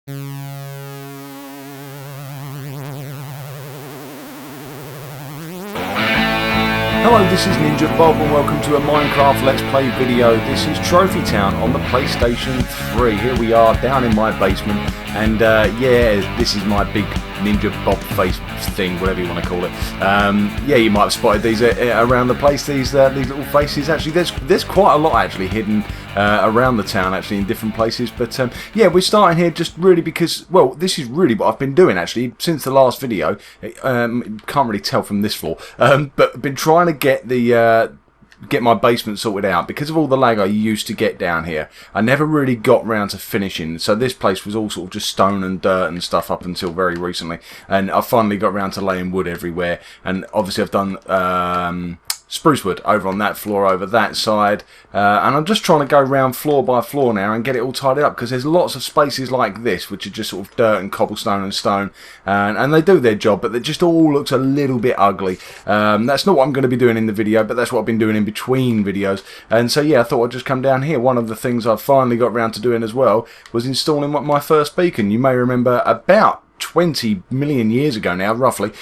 Hello, this is NinjaBob and welcome to a Minecraft Let's Play video. This is Trophy Town on the PlayStation 3. Here we are down in my basement and yeah, this is my big NinjaBob face thing, whatever you want to call it. Yeah, you might have spotted these around the place, these little faces. Actually, there's quite a lot actually hidden around the town actually in different places, but yeah, we're starting here just really because, well, this is really what I've been doing actually since the last video. Can't really tell from this floor, but I've been trying to get my basement sorted out because of all the lag I used to get down here. I never really got round to finishing, so this place was all sort of just stone and dirt and stuff up until very recently, and I finally got round to laying wood everywhere, and obviously I've done spruce wood over on that floor, over that side, and I'm just trying to go round floor by floor now and get it all tidied up because there's lots of spaces like this which are just sort of dirt and cobblestone and stone, and they do their job, but it just all looks a little bit ugly. That's not what I'm going to be doing in the video, but that's what I've been doing in between videos, and so yeah, I thought I'd just come down here. One of the things I finally got round to doing as well was installing my first beacon. You may remember about 20 million years ago now, roughly,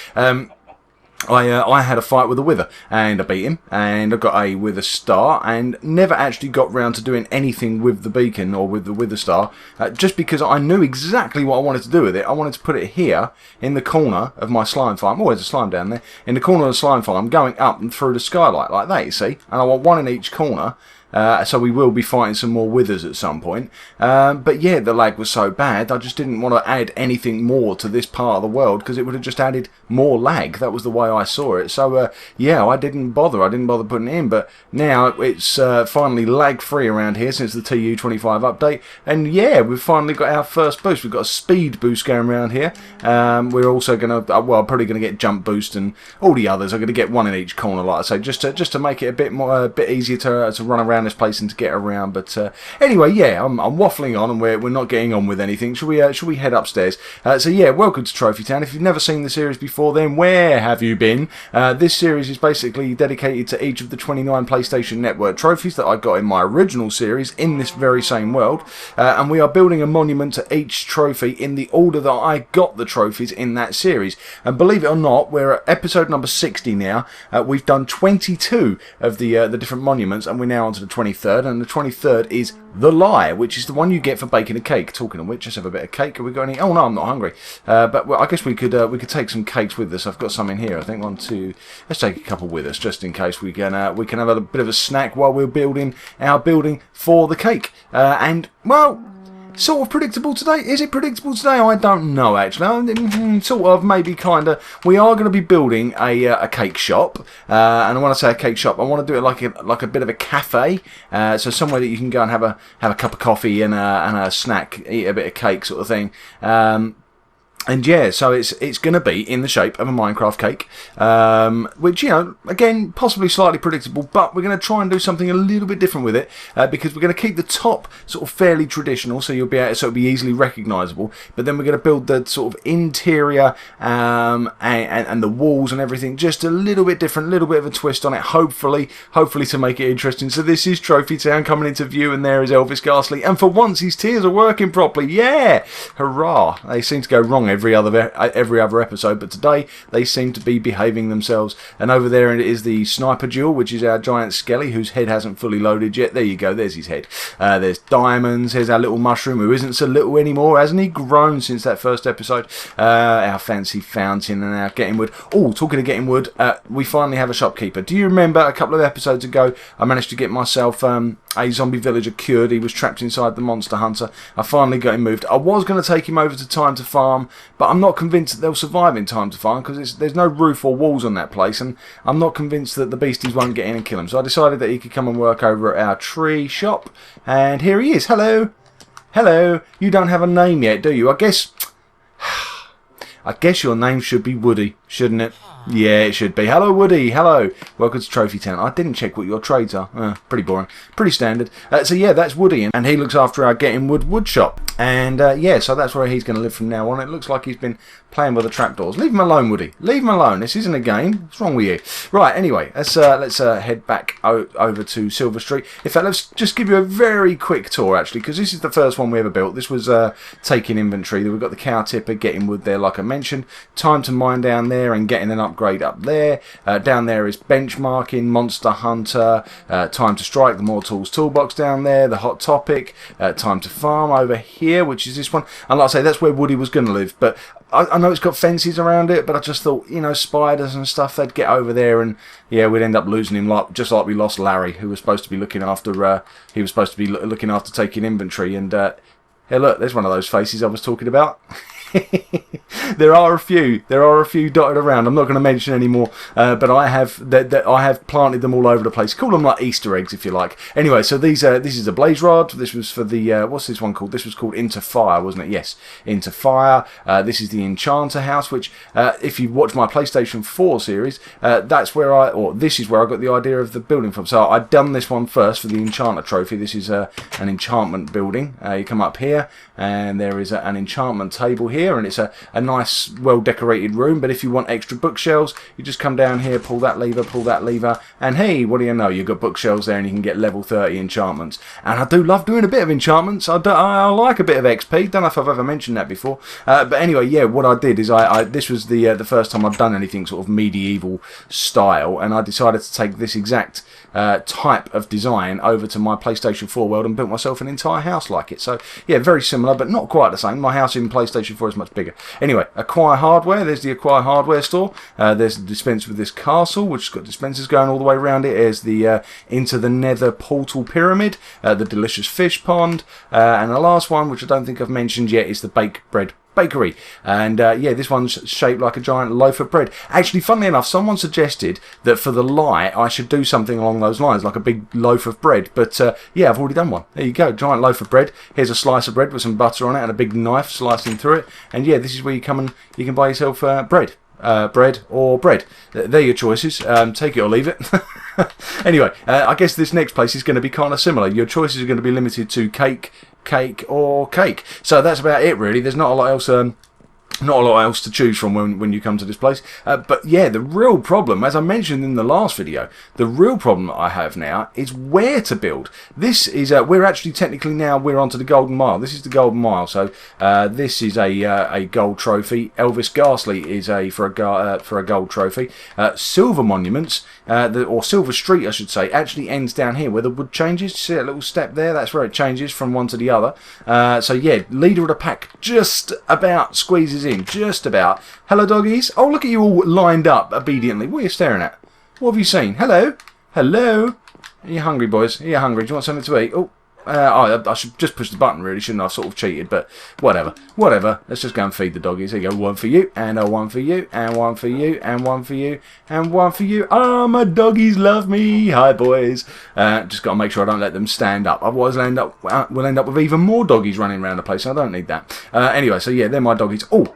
I had a fight with a wither and I beat him and I got a wither star and never actually got round to doing anything with the beacon or with the wither star, just because I knew exactly what I wanted to do with it. I wanted to put it here in the corner of my slime farm. Always a slime down there. In the corner of the slime farm, going up and through the skylight like that, you see, and I want one in each corner. So we will be fighting some more withers at some point. But yeah, the lag was so bad, I just didn't want to add anything more to this part of the world because it would have just added more lag. That was the way I saw it. So yeah, I didn't bother putting it in. But now it's finally lag free around here since the TU25 update. And yeah, we've finally got our first boost. We've got a speed boost going around here. We're also going to, well, probably going to get jump boost, and all the others are going to get one in each corner, like I say, just to make it a bit more, a bit easier to run around this place and to get around. But anyway, yeah, I'm waffling on and we're not getting on with anything. Should we head upstairs? So yeah, welcome to Trophy Town. If you've never seen the series before, then where have you been? This series is basically dedicated to each of the 29 PlayStation Network trophies that I got in my original series in this very same world, and we are building a monument to each trophy in the order that I got the trophies in that series. And believe it or not, we're at episode number 60 now. We've done 22 of the different monuments, and we're now on to the 23rd, and the 23rd is The Lie, which is the one you get for baking a cake. Talking of which, let's have a bit of cake. Have we got any? Oh no, I'm not hungry. But well, I guess we could take some cakes with us. I've got some in here. I think 1, 2. Let's take a couple with us just in case we can have a bit of a snack while we're building our building for the cake. And well, sort of predictable today. Is it predictable today? I don't know actually. Sort of, maybe, kind of. We are going to be building a cake shop, and when I say a cake shop, I want to do it like a bit of a cafe. So somewhere that you can go and have a cup of coffee and a snack, eat a bit of cake, sort of thing. And yeah, so it's going to be in the shape of a Minecraft cake, which, you know, again, possibly slightly predictable, but we're going to try and do something a little bit different with it, because we're going to keep the top sort of fairly traditional, so it'll be easily recognisable, but then we're going to build the sort of interior and the walls and everything just a little bit different, a little bit of a twist on it, hopefully to make it interesting. So this is Trophy Town coming into view, and there is Elvis Ghastly, and for once his tears are working properly. Yeah, hurrah! They seem to go wrong every other episode, but today they seem to be behaving themselves. And over there is the sniper duel, which is our giant skelly whose head hasn't fully loaded yet. There you go, there's his head. There's diamonds. Here's our little mushroom, who isn't so little anymore. Hasn't he grown since that first episode? Our fancy fountain and our getting wood. Oh, talking of getting wood, we finally have a shopkeeper. Do you remember a couple of episodes ago I managed to get myself a zombie villager cured? He was trapped inside the monster hunter. I finally got him moved. I was going to take him over to Time to Farm, but I'm not convinced that they'll survive in Time to Farm because there's no roof or walls on that place, and I'm not convinced that the beasties won't get in and kill him. So I decided that he could come and work over at our tree shop, and here he is. Hello. Hello. You don't have a name yet, do you? I guess your name should be Woody, shouldn't it? Yeah, it should be. Hello, Woody. Hello. Welcome to Trophy Town. I didn't check what your trades are. Pretty boring. Pretty standard. So yeah, that's Woody, and he looks after our Getting Wood shop. And yeah, so that's where he's going to live from now on. It looks like he's been playing with the trapdoors. Leave him alone, Woody. Leave him alone. This isn't a game. What's wrong with you? Right, anyway, let's head back over to Silver Street. In fact, let's just give you a very quick tour, actually, because this is the first one we ever built. This was taking inventory. We've got the cow tipper, getting wood there, like I mentioned. Time to mine down there and getting an upgrade up there. Down there is benchmarking, Monster Hunter, time to strike, the More Tools toolbox down there, the Hot Topic, time to farm over here, which is this one. And like I say, that's where Woody was going to live, but I know it's got fences around it, but I just thought, you know, spiders and stuff, they'd get over there, and yeah, we'd end up losing him, just like we lost Larry, who was supposed to be looking after looking after taking inventory. And hey, look, there's one of those faces I was talking about. There are a few dotted around. I'm not going to mention any more, but I have planted them all over the place. Call them like Easter eggs, if you like. Anyway, so this is a blaze rod. This was for the what's this one called? This was called Into Fire, wasn't it? Yes, Into Fire. This is the Enchanter House, which if you watch my PlayStation 4 series, this is where I got the idea of the building from. So I'd done this one first for the Enchanter trophy. This is an enchantment building. You come up here, and there is an enchantment table here, and it's a nice, well decorated room. But if you want extra bookshelves, you just come down here, pull that lever, and hey, what do you know, you've got bookshelves there, and you can get level 30 enchantments. And I do love doing a bit of enchantments. I like a bit of XP. Don't know if I've ever mentioned that before, but anyway, yeah, what I did is this was the first time I've done anything sort of medieval style, and I decided to take this exact type of design over to my PlayStation 4 world and built myself an entire house like it. So yeah, very similar, but not quite the same. My house in PlayStation 4 is much bigger. Anyway, Acquire Hardware. There's the Acquire Hardware store. There's the dispense with this castle, which has got dispensers going all the way around it. There's the Into the Nether portal pyramid, the delicious fish pond, and the last one, which I don't think I've mentioned yet, is the Bake Bread Bakery. And yeah, this one's shaped like a giant loaf of bread. Actually, funnily enough, someone suggested that for the light I should do something along those lines, like a big loaf of bread. But yeah, I've already done one. There you go, giant loaf of bread. Here's a slice of bread with some butter on it and a big knife slicing through it. And yeah, this is where you come and you can buy yourself bread. Bread or bread. They're your choices. Take it or leave it. Anyway, I guess this next place is going to be kind of similar. Your choices are going to be limited to cake, or cake. So that's about it, really. There's not a lot else. Not a lot else to choose from when you come to this place. But yeah, the real problem, as I mentioned in the last video, the real problem that I have now is where to build. This is, we're actually technically now, we're onto the Golden Mile. This is the Golden Mile. So this is a gold trophy. Elvis Ghastly is for a gold trophy. Silver Monuments, or Silver Street, I should say, actually ends down here where the wood changes. See that little step there? That's where it changes from one to the other. So yeah, leader of the pack just about squeezes in. Just about. Hello, doggies. Oh, look at you all lined up obediently. What are you staring at? What have you seen? Hello? Hello? Are you hungry, boys? Are you hungry? Do you want something to eat? Oh, I should just push the button, really, shouldn't I? I've sort of cheated, but whatever. Whatever. Let's just go and feed the doggies. There you go. One for you, and one for you, and one for you, and one for you, and one for you. Ah, my doggies love me. Hi, boys. Just got to make sure I don't let them stand up. Otherwise, we'll end up with even more doggies running around the place. I don't need that. Anyway, so yeah, they're my doggies. Oh,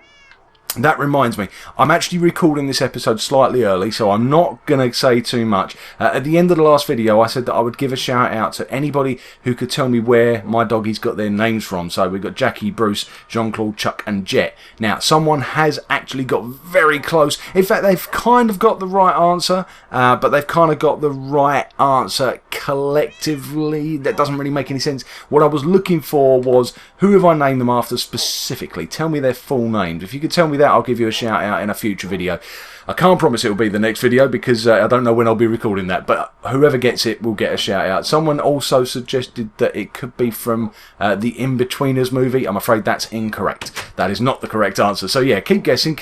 that reminds me, I'm actually recording this episode slightly early, so I'm not going to say too much. At the end of the last video, I said that I would give a shout out to anybody who could tell me where my doggies got their names from. So we've got Jackie, Bruce, Jean-Claude, Chuck and Jet. Now, someone has actually got very close. In fact, they've kind of got the right answer, but they've kind of got the right answer collectively. That doesn't really make any sense. What I was looking for was, who have I named them after specifically? Tell me their full names. If you could tell me that, I'll give you a shout out in a future video. I can't promise it will be the next video because I don't know when I'll be recording that, but whoever gets it will get a shout out. Someone also suggested that it could be from the In-Betweeners movie. I'm afraid that's incorrect. That is not the correct answer. So yeah, keep guessing.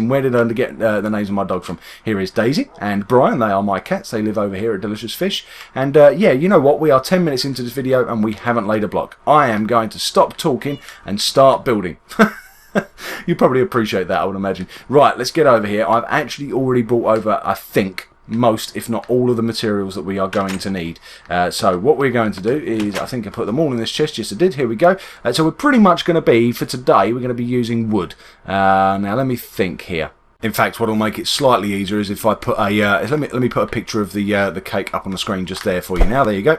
Where did I get the names of my dogs from? Here is Daisy and Brian. They are my cats. They live over here at Delicious Fish. And yeah, you know what? We are 10 minutes into this video and we haven't laid a block. I am going to stop talking and start building. You probably appreciate that, I would imagine. Right, let's get over here. I've actually already brought over, I think, most, if not all of the materials that we are going to need. So what we're going to do is, I think I put them all in this chest. Yes, I did. Here we go. So we're pretty much going to be, for today, we're going to be using wood. Now, let me think here. In fact, what will make it slightly easier is if I put a, let me put a picture of the cake up on the screen just there for you. Now, there you go.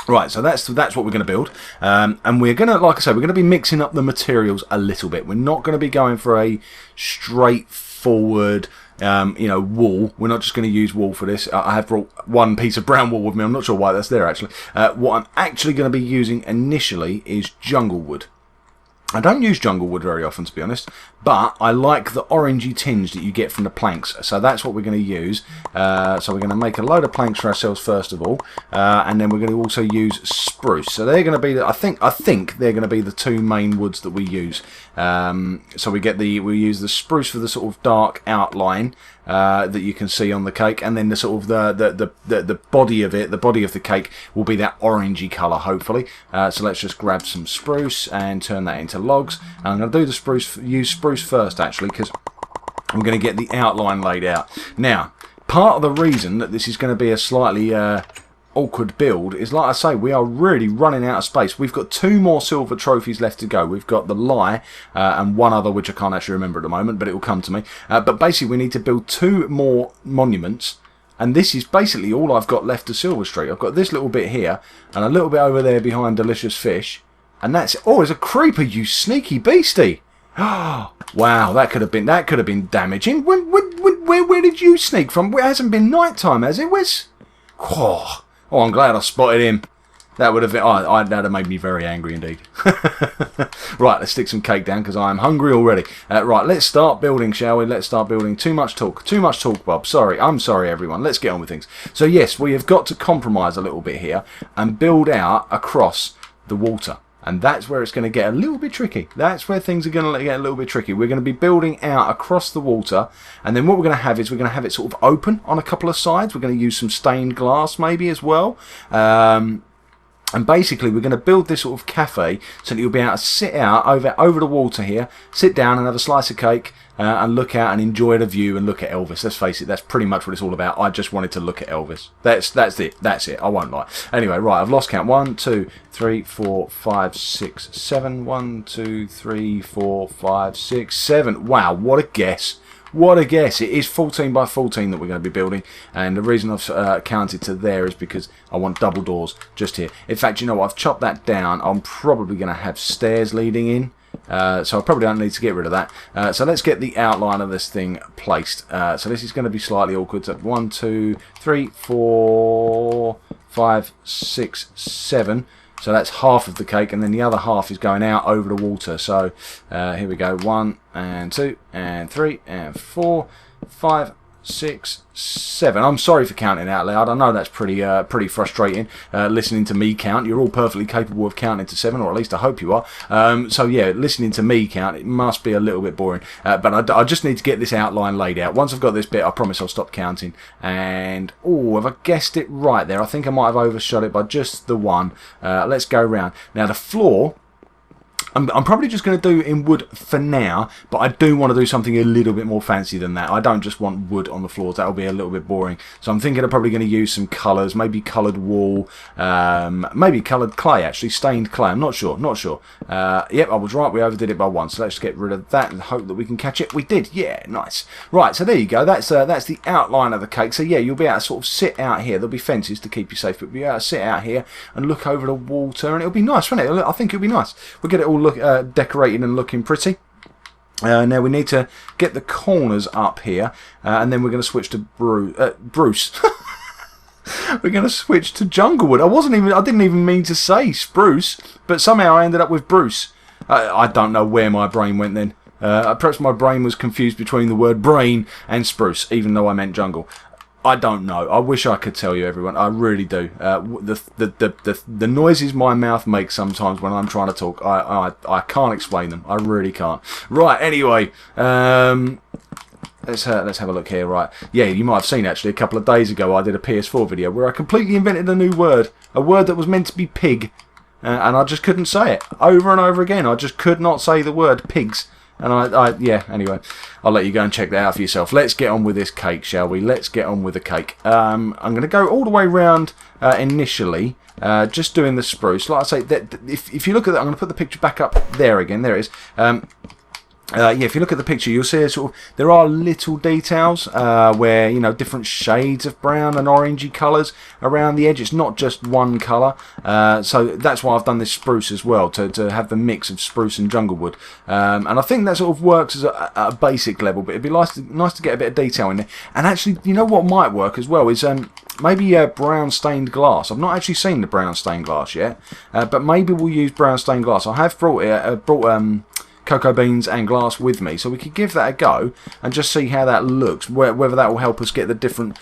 Right, so that's what we're going to build, and we're going to, like I say, we're going to be mixing up the materials a little bit. We're not going to be going for a straightforward, wool. We're not just going to use wool for this. I have brought one piece of brown wool with me. I'm not sure why that's there actually. What I'm actually going to be using initially is jungle wood. I don't use jungle wood very often, to be honest, but I like the orangey tinge that you get from the planks, so that's what we're going to use. So we're going to make a load of planks for ourselves first of all, and then we're going to also use spruce. So they're going to be, I think they're going to be the two main woods that we use. So we use the spruce for the sort of dark outline that you can see on the cake, and then the sort of the body of it, the body of the cake will be that orangey colour, hopefully. So let's just grab some spruce and turn that into logs. And I'm going to do the spruce, use spruce first actually, because I'm going to get the outline laid out. Now, part of the reason that this is going to be a slightly awkward build is, like I say, we are really running out of space. We've got 2 more silver trophies left to go. We've got the lie and one other which I can't actually remember at the moment, but it will come to me. But basically we need to build 2 more monuments, and this is basically all I've got left of Silver Street. I've got this little bit here and a little bit over there behind Delicious Fish, and that's it. Oh, there's a creeper, you sneaky beastie. Wow, that could have been damaging. Where did you sneak from? It hasn't been night time, has it? Where's... Oh, I'm glad I spotted him. That would have been... that'd have made me very angry indeed. Right, let's stick some cake down because I am hungry already. Right, let's start building, shall we? Let's start building. Too much talk, Bob. Sorry, I'm sorry, everyone. Let's get on with things. So yes, we have got to compromise a little bit here and build out across the water. And that's where it's going to get a little bit tricky. That's where things are going to get a little bit tricky. We're going to be building out across the water, and then what we're going to have is we're going to have it sort of open on a couple of sides. We're going to use some stained glass maybe as well. And basically we're going to build this sort of cafe so that you'll be able to sit out over the water here, sit down and have a slice of cake and look out and enjoy the view and look at Elvis. Let's face it, that's pretty much what it's all about. I just wanted to look at Elvis. That's it. I won't lie. Anyway, right, I've lost count. 1, 2, 3, 4, 5, 6, 7. 1, 2, 3, 4, 5, 6, 7. Wow, what a guess. What a guess. It is 14 by 14 that we're going to be building, and the reason I've counted to there is because I want double doors just here. In fact, you know what, I've chopped that down. I'm probably going to have stairs leading in, so I probably don't need to get rid of that. So let's get the outline of this thing placed. So this is going to be slightly awkward. So 1, 2, 3, 4, 5, 6, 7. So that's half of the cake, and then the other half is going out over the water. So here we go. 1 and 2 and 3 and 4, 5, 6, 7. I'm sorry for counting out loud. I know that's pretty frustrating listening to me count. You're all perfectly capable of counting to 7, or at least I hope you are. So yeah, listening to me count, it must be a little bit boring. But I just need to get this outline laid out. Once I've got this bit, I promise I'll stop counting. And oh, have I guessed it right there? I think I might have overshot it by just the 1. Let's go round. Now the floor, I'm probably just going to do in wood for now, but I do want to do something a little bit more fancy than that. I don't just want wood on the floors. That'll be a little bit boring. So I'm thinking I'm probably going to use some colours, maybe coloured wool, maybe coloured clay, actually, stained clay. I'm not sure. Yep, I was right. We overdid it by 1. So let's get rid of that and hope that we can catch it. We did. Yeah, nice. Right, so there you go. That's the outline of the cake. So yeah, you'll be able to sort of sit out here. There'll be fences to keep you safe, but you'll be able to sit out here and look over the water, and it'll be nice, won't it? I think it'll be nice. We'll get it all decorated and looking pretty. Now we need to get the corners up here, and then we're going to switch to Bruce. We're going to switch to Junglewood. I didn't even mean to say spruce, but somehow I ended up with Bruce. I don't know where my brain went then. Perhaps my brain was confused between the word brain and spruce, even though I meant jungle. I don't know. I wish I could tell you, everyone. I really do. The noises my mouth makes sometimes when I'm trying to talk, I can't explain them. I really can't. Right. Anyway, let's have a look here. Right. Yeah, you might have seen actually a couple of days ago I did a PS4 video where I completely invented a new word, a word that was meant to be pig, and I just couldn't say it over and over again. I just could not say the word pigs. And yeah, anyway, I'll let you go and check that out for yourself. Let's get on with this cake, shall we? Let's get on with the cake. I'm going to go all the way round initially, just doing the spruce. Like I say, if you look at that, I'm going to put the picture back up there again. There it is. yeah, if you look at the picture, you'll see there are little details where, you know, different shades of brown and orangey colours around the edge. It's not just one colour, so that's why I've done this spruce as well, to have the mix of spruce and jungle wood. And I think that sort of works as a basic level, but it'd be nice to get a bit of detail in there. And actually, you know what might work as well is maybe brown stained glass. I've not actually seen the brown stained glass yet, but maybe we'll use brown stained glass. I have brought cocoa beans and glass with me, so we could give that a go and just see how that looks, whether that will help us get the different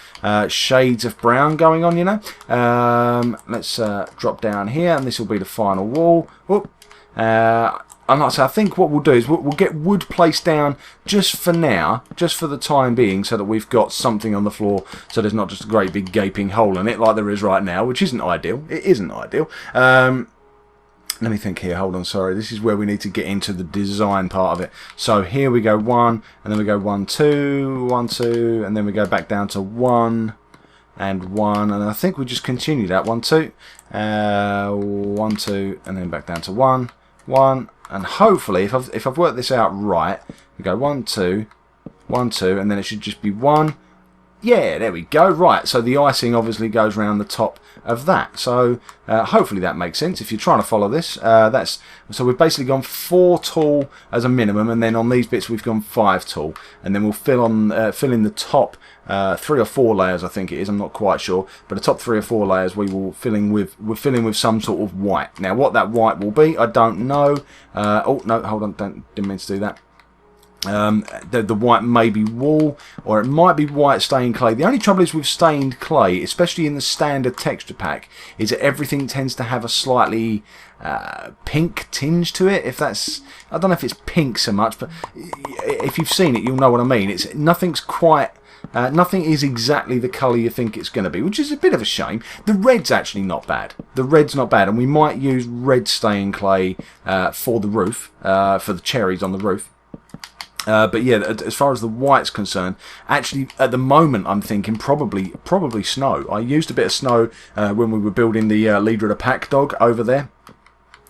shades of brown going on, you know. Let's drop down here, and this will be the final wall. And like I say, I think what we'll do is we'll get wood placed down just for now, just for the time being, so that we've got something on the floor, so there's not just a great big gaping hole in it like there is right now, which isn't ideal. It isn't ideal. Let me think here, hold on, sorry. This is where we need to get into the design part of it. So here we go 1, and then we go 1, 2, 1, 2, and then we go back down to 1 and 1, and I think we just continue that 1, 2, 1, 2, and then back down to 1, 1, and hopefully, if I've worked this out right, we go 1, 2, 1, 2, and then it should just be 1. Yeah, there we go. Right, so the icing obviously goes around the top of that. So hopefully that makes sense if you're trying to follow this. So we've basically gone 4 tall as a minimum, and then on these bits we've gone 5 tall, and then we'll fill in the top 3 or 4 layers, I think it is. I'm not quite sure, but the top 3 or 4 layers we're filling with some sort of white. Now what that white will be, I don't know. Oh no, hold on, didn't mean to do that. The white may be wool, or it might be white stained clay. The only trouble is with stained clay, especially in the standard texture pack, is that everything tends to have a slightly pink tinge to it. I don't know if it's pink so much, but if you've seen it, you'll know what I mean. Nothing's quite. Nothing is exactly the colour you think it's going to be, which is a bit of a shame. The red's actually not bad. The red's not bad, and we might use red stained clay for the roof, for the cherries on the roof. But yeah, as far as the white's concerned, actually at the moment I'm thinking probably snow. I used a bit of snow when we were building the leader of the pack dog over there.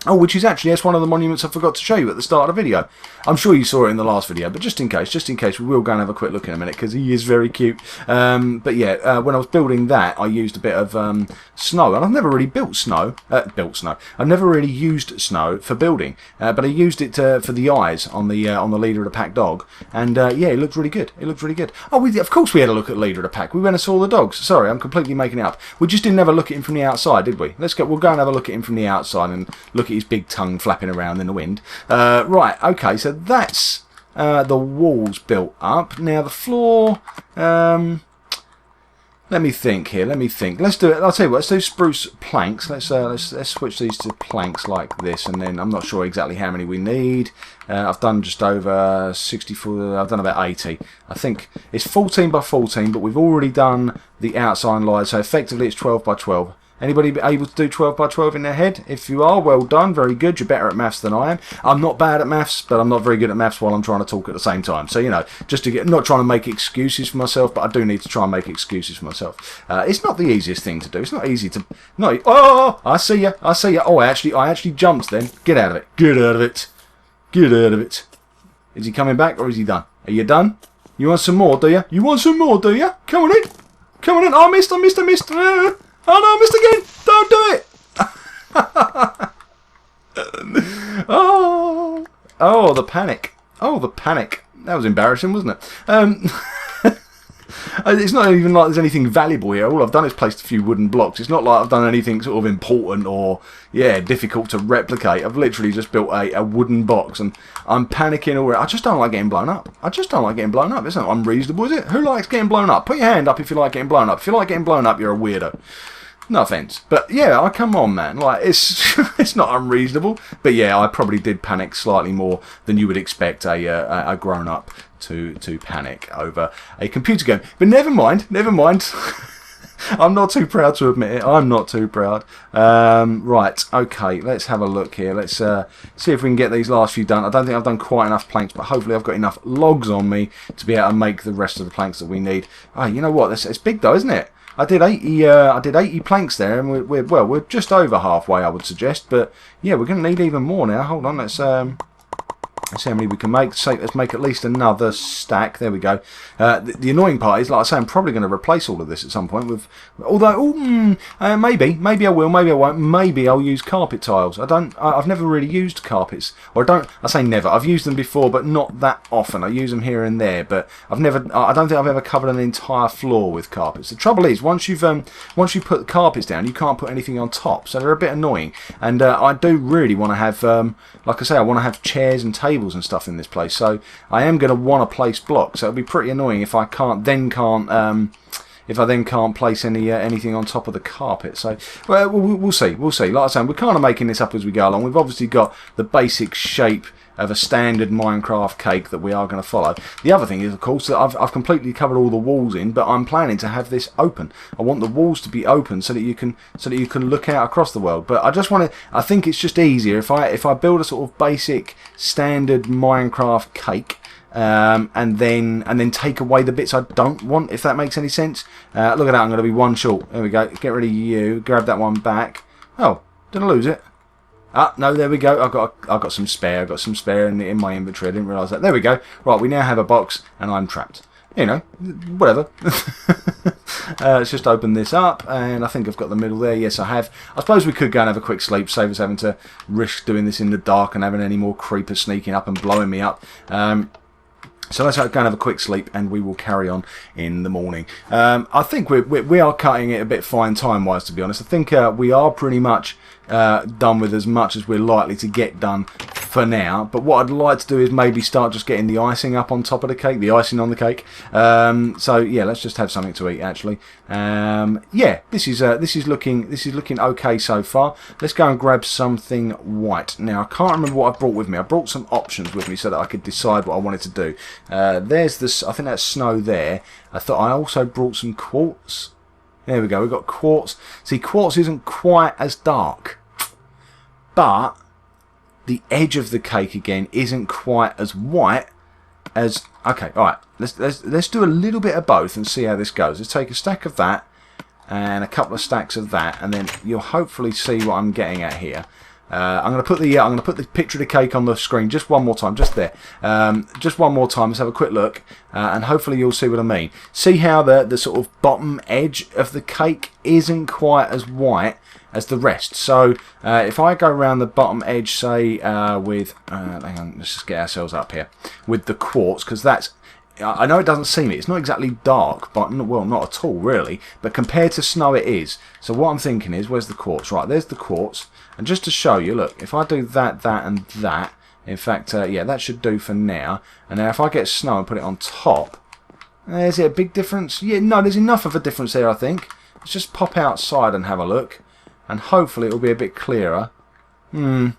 Oh, which is actually, that's one of the monuments I forgot to show you at the start of the video. I'm sure you saw it in the last video, but just in case, we will go and have a quick look in a minute, because he is very cute. But yeah, when I was building that, I used a bit of snow, and I've never really I've never really used snow for building, but I used it for the eyes on the leader of the pack dog, and yeah, it looked really good. It looked really good. Oh, of course we had a look at leader of the pack. We went and saw the dogs. Sorry, I'm completely making it up. We just didn't have a look at him from the outside, did we? We'll go and have a look at him from the outside and look at his big tongue flapping around in the wind. Right, okay, so that's the walls built up. Now the floor, let me think here, let's do it. I'll tell you what, let's do spruce planks. Let's switch these to planks like this, and then I'm not sure exactly how many we need. I've done just over 64, I've done about 80. I think it's 14 by 14, but we've already done the outside line, so effectively it's 12 by 12. Anybody able to do 12 by 12 in their head? If you are, well done, very good. You're better at maths than I am. I'm not bad at maths, but I'm not very good at maths while I'm trying to talk at the same time. So, you know, just to not trying to make excuses for myself, but I do need to try and make excuses for myself. It's not the easiest thing to do. It's not easy to... No, oh, I see you. Oh, I actually jumped then. Get out of it. Get out of it. Get out of it. Is he coming back, or is he done? Are you done? You want some more, do you? You want some more, do you? Come on in. Come on in. Oh, I missed. Oh no, I missed again! Don't do it! Oh, the panic. Oh, the panic. That was embarrassing, wasn't it? It's not even like there's anything valuable here. All I've done is placed a few wooden blocks. It's not like I've done anything sort of important or, yeah, difficult to replicate. I've literally just built a wooden box, and I'm panicking already. I just don't like getting blown up. It's not unreasonable, is it? Who likes getting blown up? Put your hand up if you like getting blown up. If you like getting blown up, you're a weirdo. No offence, but yeah, come on, man. Like, it's not unreasonable, but yeah, I probably did panic slightly more than you would expect a grown up to panic over a computer game. But never mind. I'm not too proud to admit it. I'm not too proud. Right, okay, let's have a look here. Let's see if we can get these last few done. I don't think I've done quite enough planks, but hopefully I've got enough logs on me to be able to make the rest of the planks that we need. Oh, you know what? It's big though, isn't it? I did 80 planks there, and we're just over halfway, I would suggest. But yeah, we're going to need even more now. Hold on, let's Let's see how many we can make. So let's make at least another stack. There we go. The annoying part is, like I say, I'm probably going to replace all of this at some point with. Although, maybe I will, maybe I won't. Maybe I'll use carpet tiles. I've never really used carpets, or I say never. I've used them before, but not that often. I use them here and there, but I don't think I've ever covered an entire floor with carpets. The trouble is, once you put the carpets down, you can't put anything on top, so they're a bit annoying. And I do really want to have, like I say, I want to have chairs and tables and stuff in this place, so I am going to want to place blocks. So it'll be pretty annoying if I then can't place anything on top of the carpet. So we'll see. Like I say, we're kind of making this up as we go along. We've obviously got the basic shape of a standard Minecraft cake that we are going to follow. The other thing is, of course, that I've completely covered all the walls in, but I'm planning to have this open. I want the walls to be open so that you can look out across the world. But I think it's just easier if I build a sort of basic standard Minecraft cake. And then take away the bits I don't want, if that makes any sense. Look at that, I'm going to be one short. There we go. Get rid of you. Grab that one back. Oh, did I lose it? Ah, no, there we go. I've got some spare. I've got some spare in my inventory. I didn't realise that. There we go. Right, we now have a box, and I'm trapped. You know, whatever. Let's just open this up, and I think I've got the middle there. Yes, I have. I suppose we could go and have a quick sleep, save us having to risk doing this in the dark and having any more creepers sneaking up and blowing me up. So let's go and have a quick sleep, and we will carry on in the morning. I think we are cutting it a bit fine time-wise, to be honest. I think we are pretty much done with as much as we're likely to get done for now. But what I'd like to do is maybe start just getting the icing up on top of the cake, the icing on the cake. So yeah, let's just have something to eat. Actually, yeah, this is looking okay so far. Let's go and grab something white. Now I can't remember what I brought with me. I brought some options with me so that I could decide what I wanted to do. There's this. I think that's snow there. I thought I also brought some quartz. There we go. We've got quartz. See, quartz isn't quite as dark, but the edge of the cake again isn't quite as white as. Okay, all right. Let's do a little bit of both and see how this goes. Let's take a stack of that and a couple of stacks of that, and then you'll hopefully see what I'm getting at here. I'm going to put the picture of the cake on the screen just one more time, just there, just one more time. Let's have a quick look, and hopefully you'll see what I mean. See how the sort of bottom edge of the cake isn't quite as white as the rest. So if I go around the bottom edge, say with, hang on, let's just get ourselves up here with the quartz, because that's. I know it doesn't seem it. It's not exactly dark, but well, not at all really. But compared to snow, it is. So what I'm thinking is, where's the quartz? Right, there's the quartz. And just to show you, look, if I do that, that, and that, in fact, yeah, that should do for now. And now if I get snow and put it on top, is it a big difference? Yeah, no, there's enough of a difference there, I think. Let's just pop outside and have a look, and hopefully it'll be a bit clearer. Not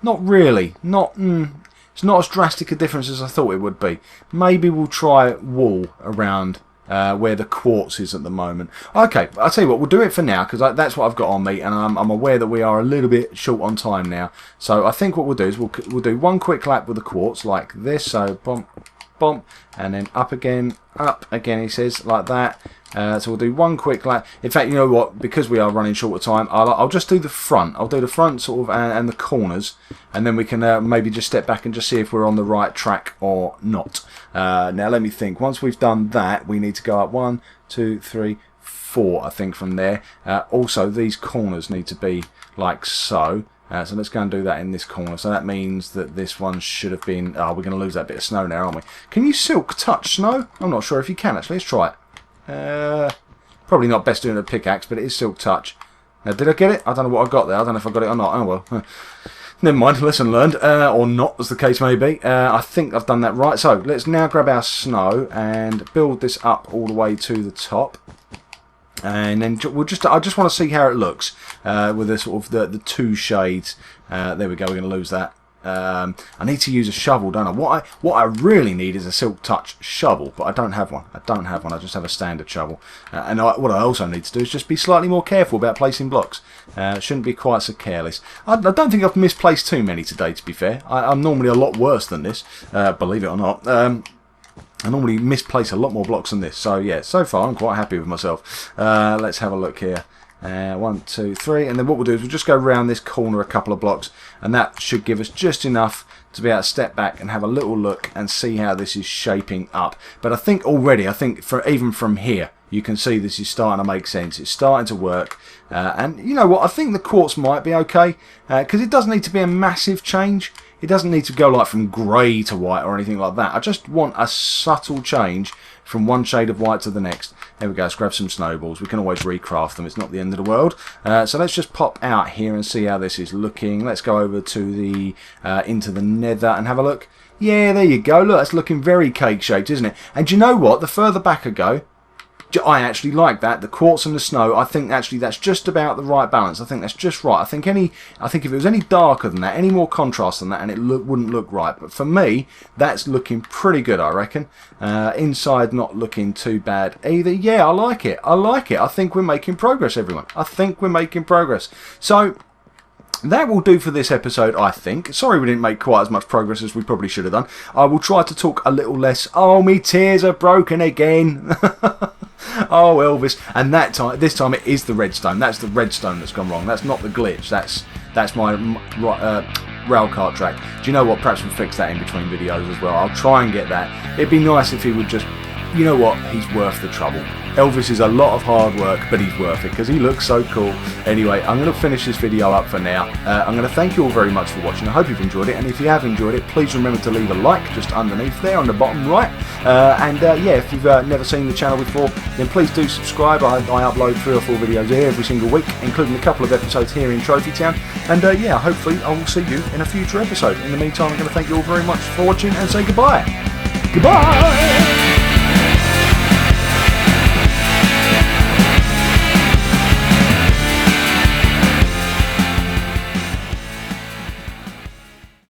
really. It's not as drastic a difference as I thought it would be. Maybe we'll try wool around where the quartz is at the moment. Okay, I'll tell you what, we'll do it for now, because that's what I've got on me, and I'm aware that we are a little bit short on time now. So I think what we'll do is we'll do one quick lap with the quartz like this. So bump, bump, and then up again, he says, like that. So we'll do one quick lap. In fact, you know what? Because we are running short of time, I'll just do the front. I'll do the front sort of and the corners, and then we can maybe just step back and just see if we're on the right track or not. Now let me think. Once we've done that, we need to go up 1, 2, 3, 4. I think from there. Also, these corners need to be like so. So let's go and do that in this corner. So that means that this one should have been. Oh, we're going to lose that bit of snow now, aren't we? Can you silk touch snow? I'm not sure if you can actually. Let's try it. Probably not best doing a pickaxe, but it is silk touch. Now, did I get it? I don't know what I got there. I don't know if I got it or not. Oh well. Never mind. Lesson learned, or not, as the case may be. I think I've done that right. So let's now grab our snow and build this up all the way to the top. And then I just want to see how it looks with the sort of the two shades. There we go. We're going to lose that. I need to use a shovel, don't I? What I really need is a silk touch shovel, but I don't have one. I just have a standard shovel. And what I also need to do is just be slightly more careful about placing blocks. Shouldn't be quite so careless. I don't think I've misplaced too many today, to be fair. I'm normally a lot worse than this, believe it or not. I normally misplace a lot more blocks than this. So yeah, so far I'm quite happy with myself. Let's have a look here. 1, 2, 3, and then what we'll do is we'll just go around this corner a couple of blocks, and that should give us just enough to be able to step back and have a little look and see how this is shaping up. But I think already, even from here, you can see this is starting to make sense. It's starting to work, and you know what? I think the quartz might be okay because it doesn't need to be a massive change. It doesn't need to go like from grey to white or anything like that. I just want a subtle change from one shade of white to the next. There we go. Let's grab some snowballs. We can always recraft them. It's not the end of the world. So let's just pop out here and see how this is looking. Let's go over to the into the nether and have a look. Yeah, there you go. Look, that's looking very cake shaped, isn't it? And do you know what? The further back I go, I actually like that. The quartz and the snow, I think actually that's just about the right balance. I think that's just right. I think if it was any darker than that, any more contrast than that, and it wouldn't look right. But for me, that's looking pretty good, I reckon. Inside not looking too bad either. Yeah, I like it. I like it. I think we're making progress, everyone. I think we're making progress. So that will do for this episode, I think. Sorry we didn't make quite as much progress as we probably should have done. I will try to talk a little less. Oh, me tears are broken again. Oh, Elvis. And this time it is the redstone. That's the redstone that's gone wrong. That's not the glitch. That's my railcart track. Do you know what? Perhaps we'll fix that in between videos as well. I'll try and get that. It'd be nice if he would just... You know what? He's worth the trouble. Elvis is a lot of hard work, but he's worth it because he looks so cool. Anyway, I'm going to finish this video up for now. I'm going to thank you all very much for watching. I hope you've enjoyed it, and if you have enjoyed it, please remember to leave a like just underneath there on the bottom right. Yeah, if you've never seen the channel before, then please do subscribe. I upload 3 or 4 videos every single week, including a couple of episodes here in Trophy Town. And yeah, hopefully I will see you in a future episode. In the meantime, I'm going to thank you all very much for watching and say goodbye. Goodbye!